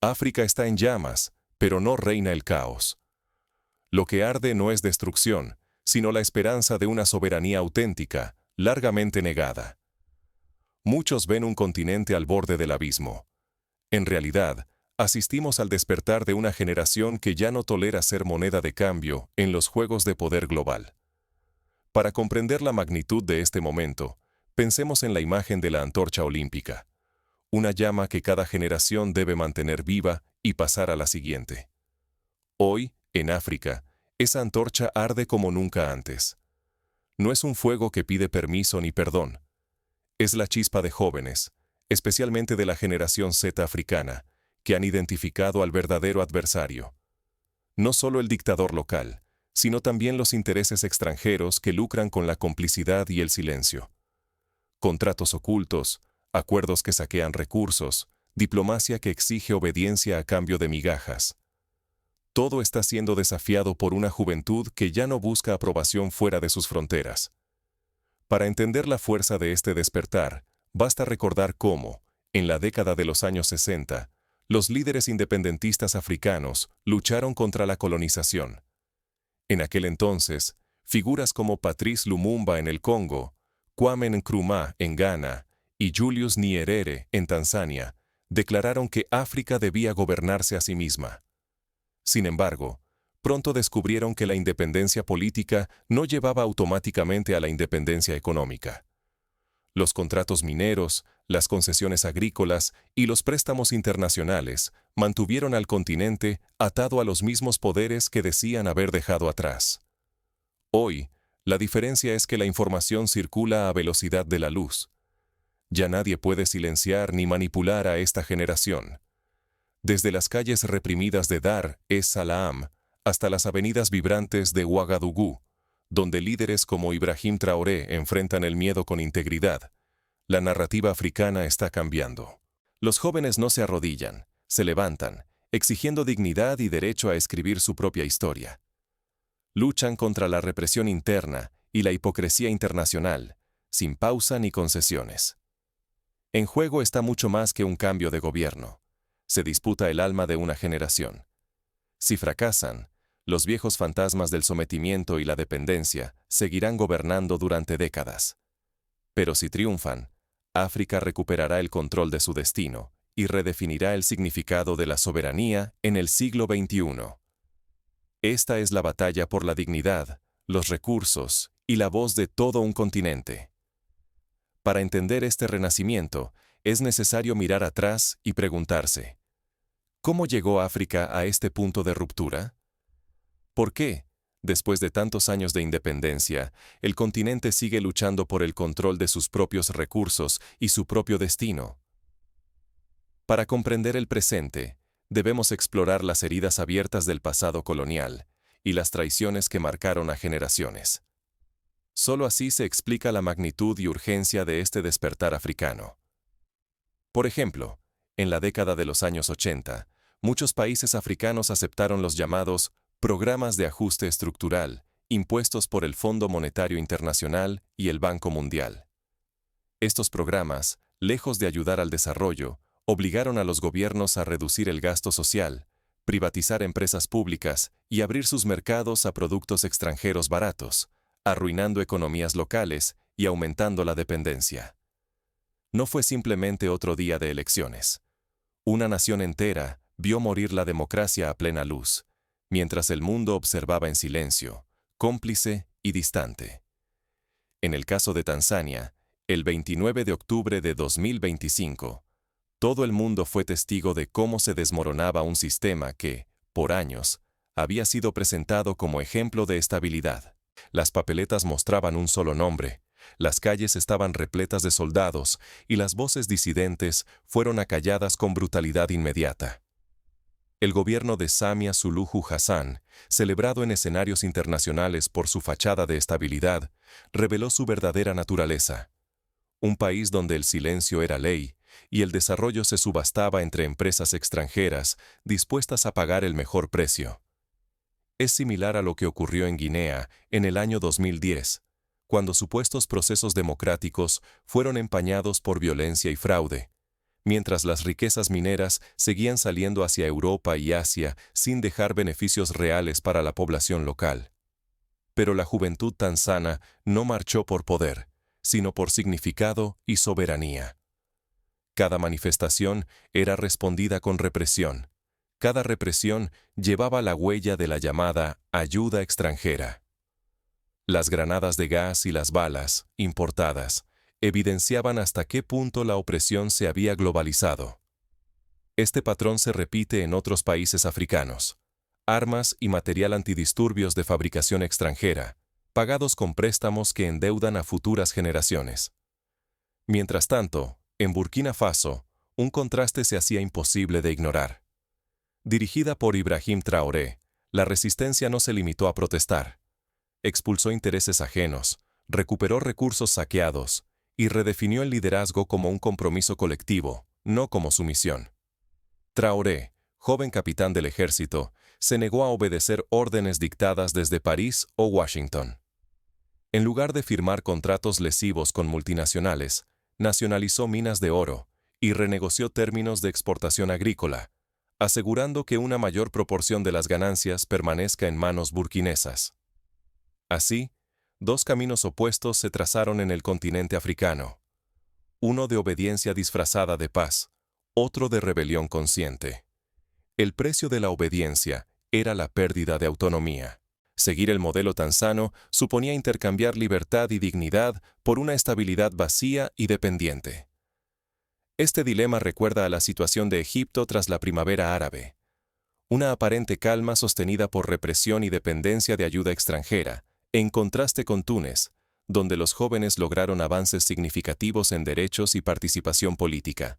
África está en llamas, pero no reina el caos. Lo que arde no es destrucción, sino la esperanza de una soberanía auténtica, largamente negada. Muchos ven un continente al borde del abismo. En realidad, asistimos al despertar de una generación que ya no tolera ser moneda de cambio en los juegos de poder global. Para comprender la magnitud de este momento, pensemos en la imagen de la antorcha olímpica, una llama que cada generación debe mantener viva y pasar a la siguiente. Hoy, en África, esa antorcha arde como nunca antes. No es un fuego que pide permiso ni perdón. Es la chispa de jóvenes, especialmente de la generación Z africana, que han identificado al verdadero adversario. No solo el dictador local, sino también los intereses extranjeros que lucran con la complicidad y el silencio. Contratos ocultos, acuerdos que saquean recursos, diplomacia que exige obediencia a cambio de migajas. Todo está siendo desafiado por una juventud que ya no busca aprobación fuera de sus fronteras. Para entender la fuerza de este despertar, basta recordar cómo, en la década de los años 60, los líderes independentistas africanos lucharon contra la colonización. En aquel entonces, figuras como Patrice Lumumba en el Congo, Kwame Nkrumah en Ghana y Julius Nyerere en Tanzania, declararon que África debía gobernarse a sí misma. Sin embargo, pronto descubrieron que la independencia política no llevaba automáticamente a la independencia económica. Los contratos mineros, las concesiones agrícolas y los préstamos internacionales mantuvieron al continente atado a los mismos poderes que decían haber dejado atrás. Hoy, la diferencia es que la información circula a velocidad de la luz. Ya nadie puede silenciar ni manipular a esta generación. Desde las calles reprimidas de Dar es Salaam hasta las avenidas vibrantes de Ouagadougou, donde líderes como Ibrahim Traoré enfrentan el miedo con integridad, la narrativa africana está cambiando. Los jóvenes no se arrodillan, se levantan, exigiendo dignidad y derecho a escribir su propia historia. Luchan contra la represión interna y la hipocresía internacional, sin pausa ni concesiones. En juego está mucho más que un cambio de gobierno. Se disputa el alma de una generación. Si fracasan, los viejos fantasmas del sometimiento y la dependencia seguirán gobernando durante décadas. Pero si triunfan, África recuperará el control de su destino y redefinirá el significado de la soberanía en el siglo XXI. Esta es la batalla por la dignidad, los recursos y la voz de todo un continente. Para entender este renacimiento, es necesario mirar atrás y preguntarse: ¿cómo llegó África a este punto de ruptura? ¿Por qué, después de tantos años de independencia, el continente sigue luchando por el control de sus propios recursos y su propio destino? Para comprender el presente, debemos explorar las heridas abiertas del pasado colonial y las traiciones que marcaron a generaciones. Solo así se explica la magnitud y urgencia de este despertar africano. Por ejemplo, en la década de los años 80, muchos países africanos aceptaron los llamados programas de ajuste estructural, impuestos por el Fondo Monetario Internacional y el Banco Mundial. Estos programas, lejos de ayudar al desarrollo, obligaron a los gobiernos a reducir el gasto social, privatizar empresas públicas y abrir sus mercados a productos extranjeros baratos, arruinando economías locales y aumentando la dependencia. No fue simplemente otro día de elecciones. Una nación entera vio morir la democracia a plena luz, mientras el mundo observaba en silencio, cómplice y distante. En el caso de Tanzania, el 29 de octubre de 2025, todo el mundo fue testigo de cómo se desmoronaba un sistema que, por años, había sido presentado como ejemplo de estabilidad. Las papeletas mostraban un solo nombre, las calles estaban repletas de soldados y las voces disidentes fueron acalladas con brutalidad inmediata. El gobierno de Samia Suluhu Hassan, celebrado en escenarios internacionales por su fachada de estabilidad, reveló su verdadera naturaleza. Un país donde el silencio era ley y el desarrollo se subastaba entre empresas extranjeras dispuestas a pagar el mejor precio. Es similar a lo que ocurrió en Guinea en el año 2010, cuando supuestos procesos democráticos fueron empañados por violencia y fraude, mientras las riquezas mineras seguían saliendo hacia Europa y Asia sin dejar beneficios reales para la población local. Pero la juventud tanzana no marchó por poder, sino por significado y soberanía. Cada manifestación era respondida con represión. Cada represión llevaba la huella de la llamada ayuda extranjera. Las granadas de gas y las balas, importadas, evidenciaban hasta qué punto la opresión se había globalizado. Este patrón se repite en otros países africanos. Armas y material antidisturbios de fabricación extranjera, pagados con préstamos que endeudan a futuras generaciones. Mientras tanto, en Burkina Faso, un contraste se hacía imposible de ignorar. Dirigida por Ibrahim Traoré, la resistencia no se limitó a protestar. Expulsó intereses ajenos, recuperó recursos saqueados y redefinió el liderazgo como un compromiso colectivo, no como sumisión. Traoré, joven capitán del ejército, se negó a obedecer órdenes dictadas desde París o Washington. En lugar de firmar contratos lesivos con multinacionales, nacionalizó minas de oro y renegoció términos de exportación agrícola, asegurando que una mayor proporción de las ganancias permanezca en manos burkinesas. Así, dos caminos opuestos se trazaron en el continente africano. Uno de obediencia disfrazada de paz, otro de rebelión consciente. El precio de la obediencia era la pérdida de autonomía. Seguir el modelo tanzano suponía intercambiar libertad y dignidad por una estabilidad vacía y dependiente. Este dilema recuerda a la situación de Egipto tras la primavera árabe. Una aparente calma sostenida por represión y dependencia de ayuda extranjera, en contraste con Túnez, donde los jóvenes lograron avances significativos en derechos y participación política.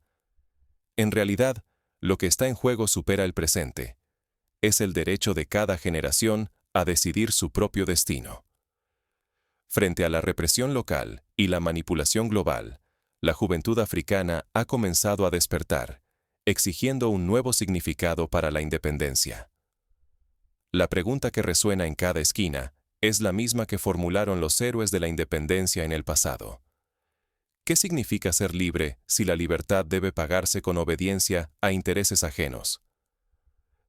En realidad, lo que está en juego supera el presente. Es el derecho de cada generación a decidir su propio destino. Frente a la represión local y la manipulación global, la juventud africana ha comenzado a despertar, exigiendo un nuevo significado para la independencia. La pregunta que resuena en cada esquina es la misma que formularon los héroes de la independencia en el pasado. ¿Qué significa ser libre si la libertad debe pagarse con obediencia a intereses ajenos?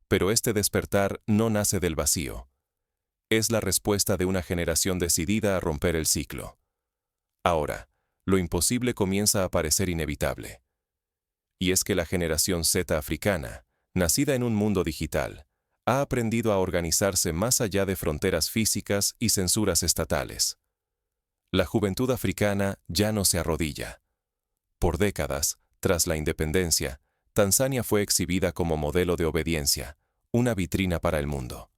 Pero este despertar no nace del vacío. Es la respuesta de una generación decidida a romper el ciclo. Ahora, lo imposible comienza a parecer inevitable. Y es que la generación Z africana, nacida en un mundo digital, ha aprendido a organizarse más allá de fronteras físicas y censuras estatales. La juventud africana ya no se arrodilla. Por décadas, tras la independencia, Tanzania fue exhibida como modelo de obediencia, una vitrina para el mundo.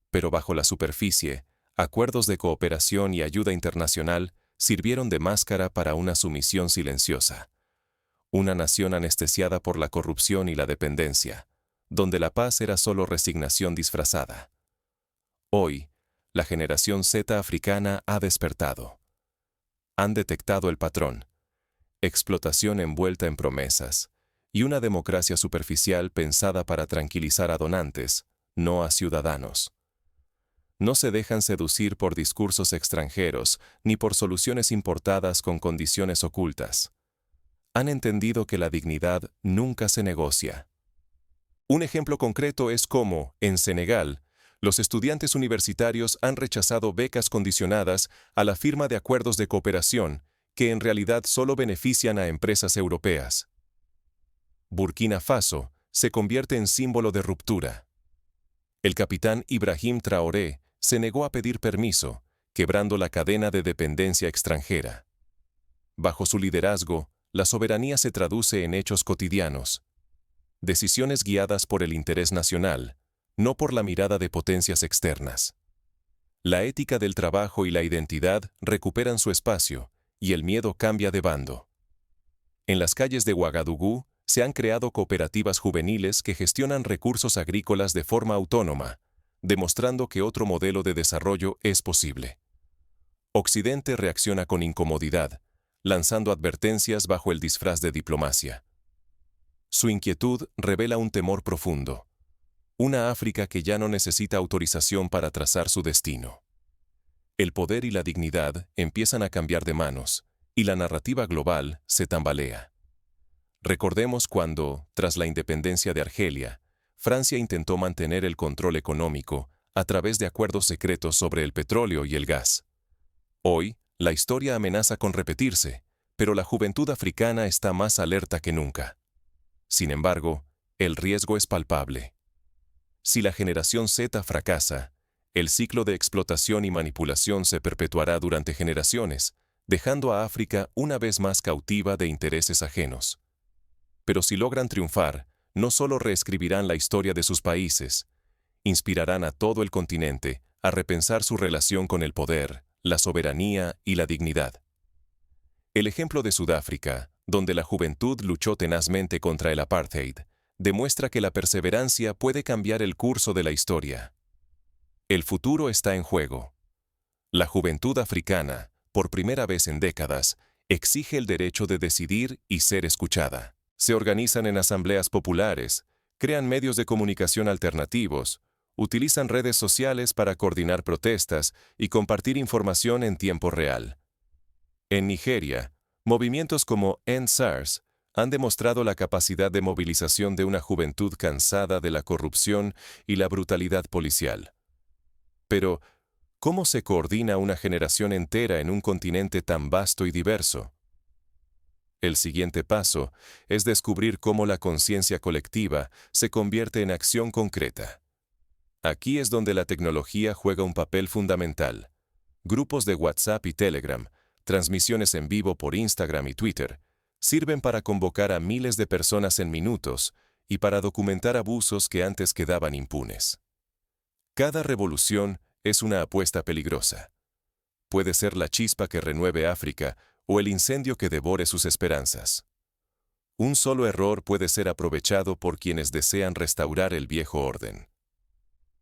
Pero bajo la superficie, acuerdos de cooperación y ayuda internacional sirvieron de máscara para una sumisión silenciosa. Una nación anestesiada por la corrupción y la dependencia, donde la paz era solo resignación disfrazada. Hoy, la generación Z africana ha despertado. Han detectado el patrón: explotación envuelta en promesas, y una democracia superficial pensada para tranquilizar a donantes, no a ciudadanos. No se dejan seducir por discursos extranjeros ni por soluciones importadas con condiciones ocultas. Han entendido que la dignidad nunca se negocia. Un ejemplo concreto es cómo, en Senegal, los estudiantes universitarios han rechazado becas condicionadas a la firma de acuerdos de cooperación que en realidad solo benefician a empresas europeas. Burkina Faso se convierte en símbolo de ruptura. El capitán Ibrahim Traoré se negó a pedir permiso, quebrando la cadena de dependencia extranjera. Bajo su liderazgo, la soberanía se traduce en hechos cotidianos. Decisiones guiadas por el interés nacional, no por la mirada de potencias externas. La ética del trabajo y la identidad recuperan su espacio, y el miedo cambia de bando. En las calles de Ouagadougou se han creado cooperativas juveniles que gestionan recursos agrícolas de forma autónoma, demostrando que otro modelo de desarrollo es posible. Occidente reacciona con incomodidad, lanzando advertencias bajo el disfraz de diplomacia. Su inquietud revela un temor profundo. Una África que ya no necesita autorización para trazar su destino. El poder y la dignidad empiezan a cambiar de manos, y la narrativa global se tambalea. Recordemos cuando, tras la independencia de Argelia, Francia intentó mantener el control económico a través de acuerdos secretos sobre el petróleo y el gas. Hoy, la historia amenaza con repetirse, pero la juventud africana está más alerta que nunca. Sin embargo, el riesgo es palpable. Si la generación Z fracasa, el ciclo de explotación y manipulación se perpetuará durante generaciones, dejando a África una vez más cautiva de intereses ajenos. Pero si logran triunfar, no solo reescribirán la historia de sus países, inspirarán a todo el continente a repensar su relación con el poder, la soberanía y la dignidad. El ejemplo de Sudáfrica, donde la juventud luchó tenazmente contra el apartheid, demuestra que la perseverancia puede cambiar el curso de la historia. El futuro está en juego. La juventud africana, por primera vez en décadas, exige el derecho de decidir y ser escuchada. Se organizan en asambleas populares, crean medios de comunicación alternativos, utilizan redes sociales para coordinar protestas y compartir información en tiempo real. En Nigeria, movimientos como End SARS han demostrado la capacidad de movilización de una juventud cansada de la corrupción y la brutalidad policial. Pero, ¿cómo se coordina una generación entera en un continente tan vasto y diverso? El siguiente paso es descubrir cómo la conciencia colectiva se convierte en acción concreta. Aquí es donde la tecnología juega un papel fundamental. Grupos de WhatsApp y Telegram, transmisiones en vivo por Instagram y Twitter, sirven para convocar a miles de personas en minutos y para documentar abusos que antes quedaban impunes. Cada revolución es una apuesta peligrosa. Puede ser la chispa que renueve África o el incendio que devore sus esperanzas. Un solo error puede ser aprovechado por quienes desean restaurar el viejo orden.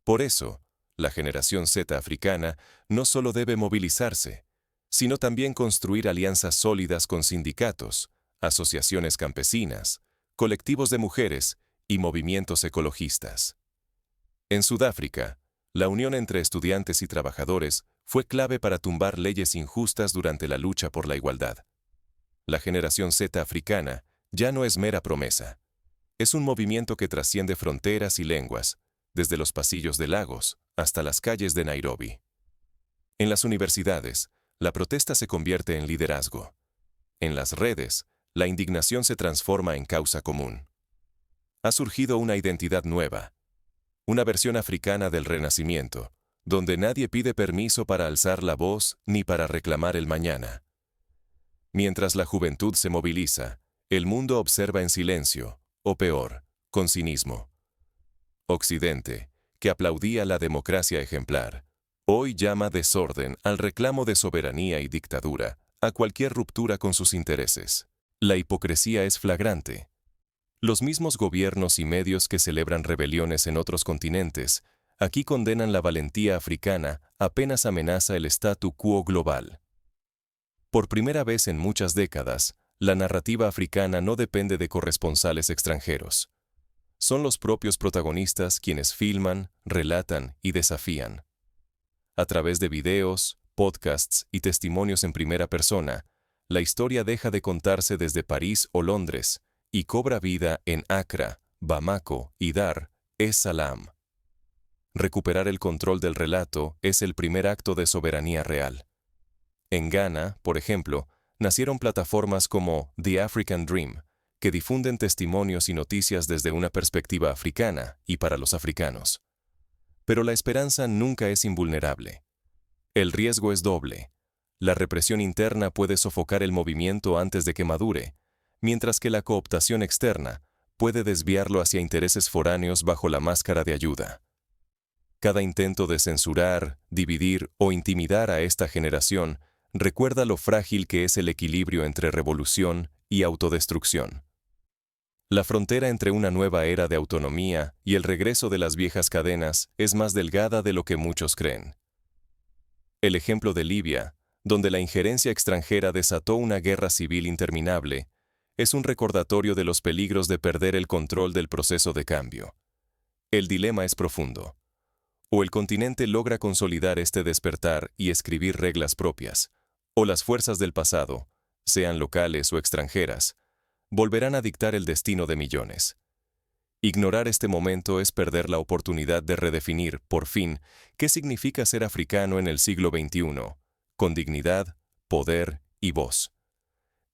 Por eso, la generación Z africana no solo debe movilizarse, sino también construir alianzas sólidas con sindicatos, asociaciones campesinas, colectivos de mujeres y movimientos ecologistas. En Sudáfrica, la unión entre estudiantes y trabajadores fue clave para tumbar leyes injustas durante la lucha por la igualdad. La generación Z africana ya no es mera promesa. Es un movimiento que trasciende fronteras y lenguas, desde los pasillos de Lagos hasta las calles de Nairobi. En las universidades, la protesta se convierte en liderazgo. En las redes, la indignación se transforma en causa común. Ha surgido una identidad nueva, una versión africana del Renacimiento, donde nadie pide permiso para alzar la voz ni para reclamar el mañana. Mientras la juventud se moviliza, el mundo observa en silencio, o peor, con cinismo. Occidente, que aplaudía la democracia ejemplar, hoy llama desorden al reclamo de soberanía y dictadura, a cualquier ruptura con sus intereses. La hipocresía es flagrante. Los mismos gobiernos y medios que celebran rebeliones en otros continentes, aquí condenan la valentía africana apenas amenaza el statu quo global. Por primera vez en muchas décadas, la narrativa africana no depende de corresponsales extranjeros. Son los propios protagonistas quienes filman, relatan y desafían. A través de videos, podcasts y testimonios en primera persona, la historia deja de contarse desde París o Londres y cobra vida en Accra, Bamako y Dar es Salaam. Recuperar el control del relato es el primer acto de soberanía real. En Ghana, por ejemplo, nacieron plataformas como The African Dream, que difunden testimonios y noticias desde una perspectiva africana y para los africanos. Pero la esperanza nunca es invulnerable. El riesgo es doble. La represión interna puede sofocar el movimiento antes de que madure, mientras que la cooptación externa puede desviarlo hacia intereses foráneos bajo la máscara de ayuda. Cada intento de censurar, dividir o intimidar a esta generación recuerda lo frágil que es el equilibrio entre revolución y autodestrucción. La frontera entre una nueva era de autonomía y el regreso de las viejas cadenas es más delgada de lo que muchos creen. El ejemplo de Libia, donde la injerencia extranjera desató una guerra civil interminable, es un recordatorio de los peligros de perder el control del proceso de cambio. El dilema es profundo. O el continente logra consolidar este despertar y escribir reglas propias, o las fuerzas del pasado, sean locales o extranjeras, volverán a dictar el destino de millones. Ignorar este momento es perder la oportunidad de redefinir, por fin, qué significa ser africano en el siglo XXI, con dignidad, poder y voz.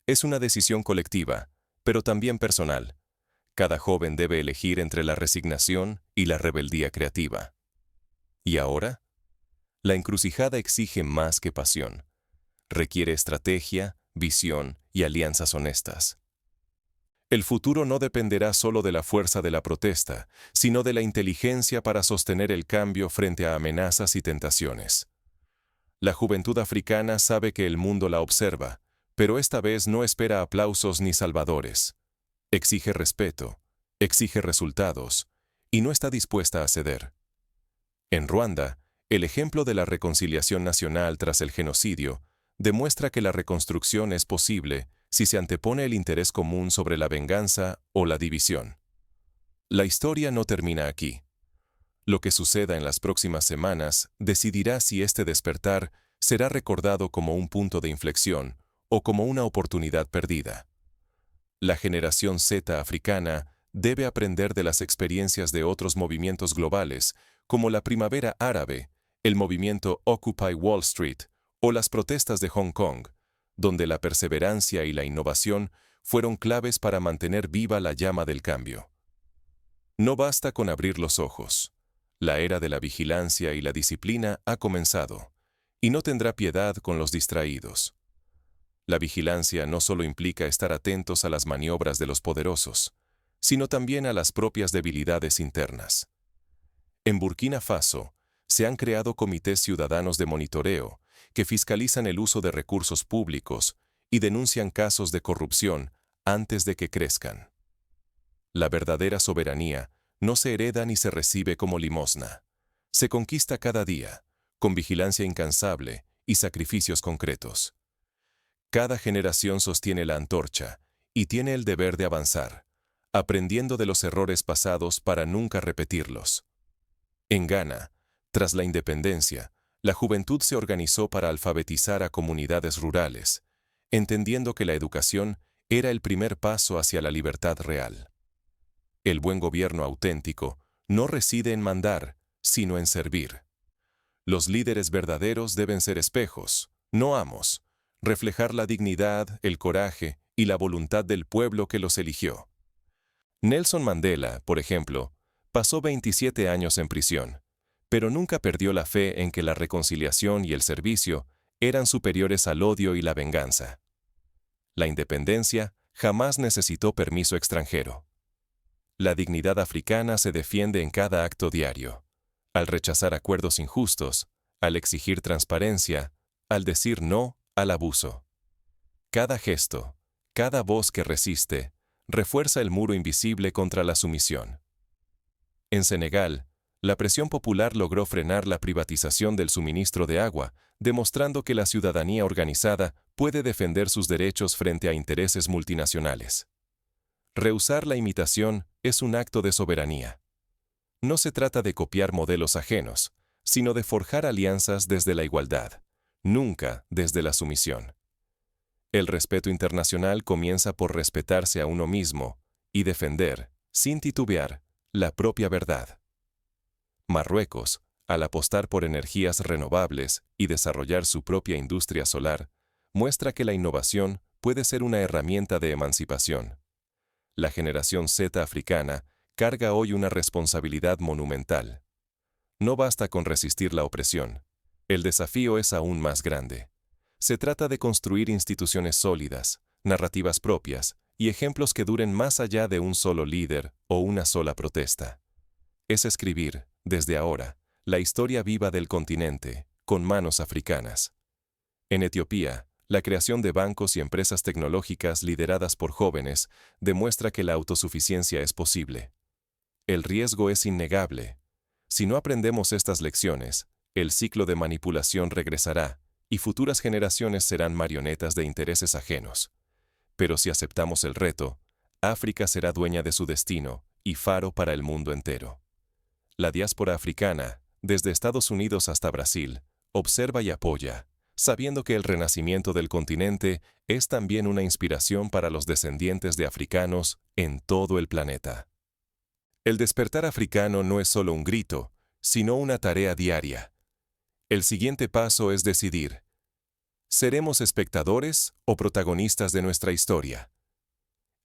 Es una decisión colectiva, pero también personal. Cada joven debe elegir entre la resignación y la rebeldía creativa. ¿Y ahora? La encrucijada exige más que pasión. Requiere estrategia, visión y alianzas honestas. El futuro no dependerá solo de la fuerza de la protesta, sino de la inteligencia para sostener el cambio frente a amenazas y tentaciones. La juventud africana sabe que el mundo la observa, pero esta vez no espera aplausos ni salvadores. Exige respeto, exige resultados, y no está dispuesta a ceder. En Ruanda, el ejemplo de la reconciliación nacional tras el genocidio demuestra que la reconstrucción es posible si se antepone el interés común sobre la venganza o la división. La historia no termina aquí. Lo que suceda en las próximas semanas decidirá si este despertar será recordado como un punto de inflexión o como una oportunidad perdida. La generación Z africana debe aprender de las experiencias de otros movimientos globales, como la Primavera Árabe, el movimiento Occupy Wall Street o las protestas de Hong Kong, donde la perseverancia y la innovación fueron claves para mantener viva la llama del cambio. No basta con abrir los ojos. La era de la vigilancia y la disciplina ha comenzado, y no tendrá piedad con los distraídos. La vigilancia no solo implica estar atentos a las maniobras de los poderosos, sino también a las propias debilidades internas. En Burkina Faso, se han creado comités ciudadanos de monitoreo que fiscalizan el uso de recursos públicos y denuncian casos de corrupción antes de que crezcan. La verdadera soberanía no se hereda ni se recibe como limosna. Se conquista cada día, con vigilancia incansable y sacrificios concretos. Cada generación sostiene la antorcha y tiene el deber de avanzar, aprendiendo de los errores pasados para nunca repetirlos. En Ghana, tras la independencia, la juventud se organizó para alfabetizar a comunidades rurales, entendiendo que la educación era el primer paso hacia la libertad real. El buen gobierno auténtico no reside en mandar, sino en servir. Los líderes verdaderos deben ser espejos, no amos, reflejar la dignidad, el coraje y la voluntad del pueblo que los eligió. Nelson Mandela, por ejemplo, pasó 27 años en prisión, pero nunca perdió la fe en que la reconciliación y el servicio eran superiores al odio y la venganza. La independencia jamás necesitó permiso extranjero. La dignidad africana se defiende en cada acto diario, al rechazar acuerdos injustos, al exigir transparencia, al decir no al abuso. Cada gesto, cada voz que resiste, refuerza el muro invisible contra la sumisión. En Senegal, la presión popular logró frenar la privatización del suministro de agua, demostrando que la ciudadanía organizada puede defender sus derechos frente a intereses multinacionales. Rehusar la imitación es un acto de soberanía. No se trata de copiar modelos ajenos, sino de forjar alianzas desde la igualdad, nunca desde la sumisión. El respeto internacional comienza por respetarse a uno mismo y defender, sin titubear, la propia verdad. Marruecos, al apostar por energías renovables y desarrollar su propia industria solar, muestra que la innovación puede ser una herramienta de emancipación. La generación Z africana carga hoy una responsabilidad monumental. No basta con resistir la opresión. El desafío es aún más grande. Se trata de construir instituciones sólidas, narrativas propias y ejemplos que duren más allá de un solo líder o una sola protesta. Es escribir, desde ahora, la historia viva del continente, con manos africanas. En Etiopía, la creación de bancos y empresas tecnológicas lideradas por jóvenes demuestra que la autosuficiencia es posible. El riesgo es innegable. Si no aprendemos estas lecciones, el ciclo de manipulación regresará y futuras generaciones serán marionetas de intereses ajenos. Pero si aceptamos el reto, África será dueña de su destino y faro para el mundo entero. La diáspora africana, desde Estados Unidos hasta Brasil, observa y apoya, sabiendo que el renacimiento del continente es también una inspiración para los descendientes de africanos en todo el planeta. El despertar africano no es solo un grito, sino una tarea diaria. El siguiente paso es decidir: ¿seremos espectadores o protagonistas de nuestra historia?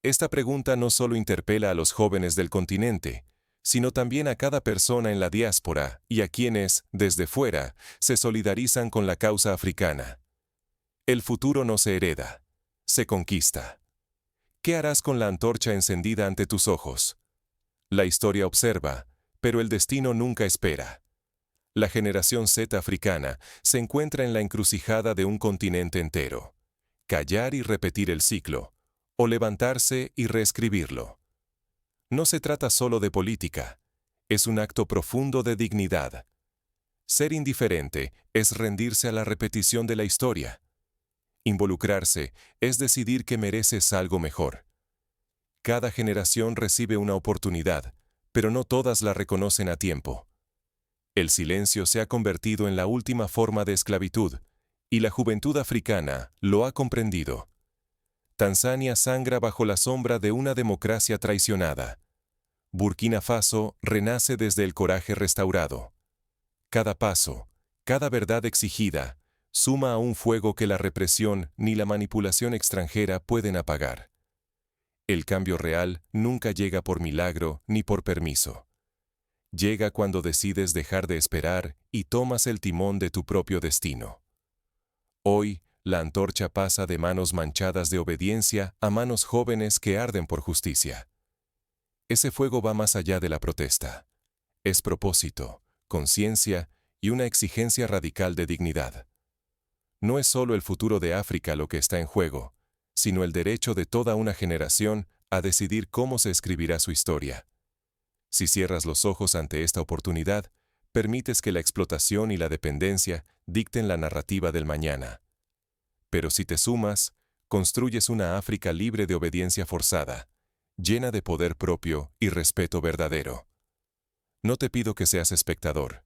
Esta pregunta no solo interpela a los jóvenes del continente, sino también a cada persona en la diáspora y a quienes, desde fuera, se solidarizan con la causa africana. El futuro no se hereda, se conquista. ¿Qué harás con la antorcha encendida ante tus ojos? La historia observa, pero el destino nunca espera. La generación Z africana se encuentra en la encrucijada de un continente entero. Callar y repetir el ciclo, o levantarse y reescribirlo. No se trata solo de política, es un acto profundo de dignidad. Ser indiferente es rendirse a la repetición de la historia. Involucrarse es decidir que mereces algo mejor. Cada generación recibe una oportunidad, pero no todas la reconocen a tiempo. El silencio se ha convertido en la última forma de esclavitud, y la juventud africana lo ha comprendido. Tanzania sangra bajo la sombra de una democracia traicionada. Burkina Faso renace desde el coraje restaurado. Cada paso, cada verdad exigida, suma a un fuego que la represión ni la manipulación extranjera pueden apagar. El cambio real nunca llega por milagro ni por permiso. Llega cuando decides dejar de esperar y tomas el timón de tu propio destino. Hoy, la antorcha pasa de manos manchadas de obediencia a manos jóvenes que arden por justicia. Ese fuego va más allá de la protesta. Es propósito, conciencia y una exigencia radical de dignidad. No es solo el futuro de África lo que está en juego, sino el derecho de toda una generación a decidir cómo se escribirá su historia. Si cierras los ojos ante esta oportunidad, permites que la explotación y la dependencia dicten la narrativa del mañana. Pero si te sumas, construyes una África libre de obediencia forzada, llena de poder propio y respeto verdadero. No te pido que seas espectador.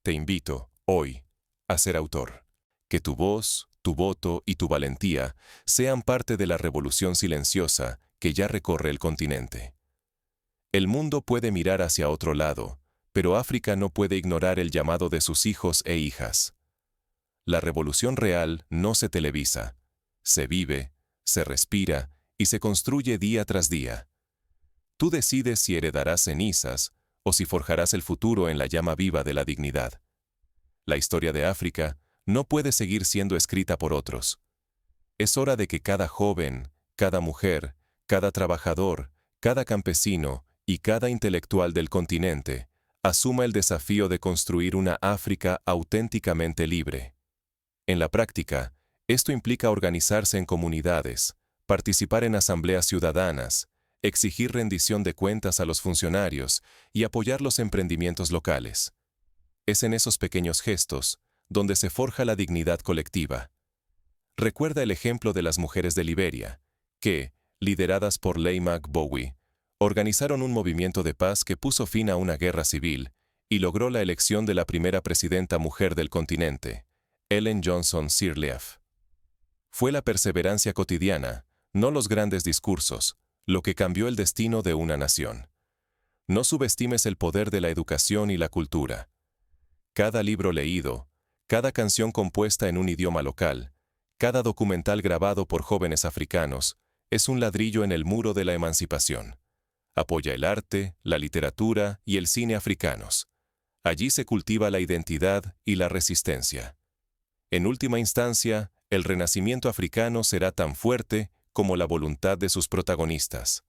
Te invito, hoy, a ser autor. Que tu voz, tu voto y tu valentía sean parte de la revolución silenciosa que ya recorre el continente. El mundo puede mirar hacia otro lado, pero África no puede ignorar el llamado de sus hijos e hijas. La revolución real no se televisa, se vive, se respira y se construye día tras día. Tú decides si heredarás cenizas o si forjarás el futuro en la llama viva de la dignidad. La historia de África no puede seguir siendo escrita por otros. Es hora de que cada joven, cada mujer, cada trabajador, cada campesino y cada intelectual del continente asuma el desafío de construir una África auténticamente libre. En la práctica, esto implica organizarse en comunidades, participar en asambleas ciudadanas, exigir rendición de cuentas a los funcionarios y apoyar los emprendimientos locales. Es en esos pequeños gestos donde se forja la dignidad colectiva. Recuerda el ejemplo de las mujeres de Liberia, que, lideradas por Leymah Gbowee, organizaron un movimiento de paz que puso fin a una guerra civil y logró la elección de la primera presidenta mujer del continente, Ellen Johnson Sirleaf. Fue la perseverancia cotidiana, no los grandes discursos, lo que cambió el destino de una nación. No subestimes el poder de la educación y la cultura. Cada libro leído, cada canción compuesta en un idioma local, cada documental grabado por jóvenes africanos, es un ladrillo en el muro de la emancipación. Apoya el arte, la literatura y el cine africanos. Allí se cultiva la identidad y la resistencia. En última instancia, el renacimiento africano será tan fuerte como la voluntad de sus protagonistas.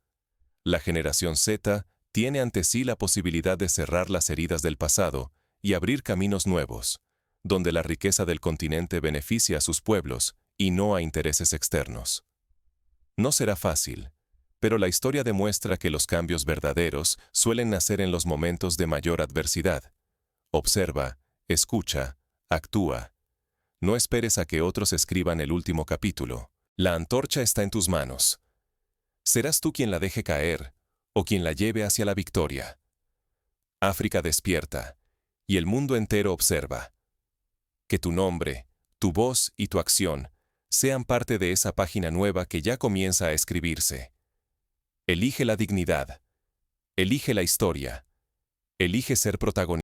La generación Z tiene ante sí la posibilidad de cerrar las heridas del pasado y abrir caminos nuevos, donde la riqueza del continente beneficia a sus pueblos y no a intereses externos. No será fácil, pero la historia demuestra que los cambios verdaderos suelen nacer en los momentos de mayor adversidad. Observa, escucha, actúa. No esperes a que otros escriban el último capítulo. La antorcha está en tus manos. Serás tú quien la deje caer o quien la lleve hacia la victoria. África despierta, y el mundo entero observa. Que tu nombre, tu voz y tu acción sean parte de esa página nueva que ya comienza a escribirse. Elige la dignidad. Elige la historia. Elige ser protagonista.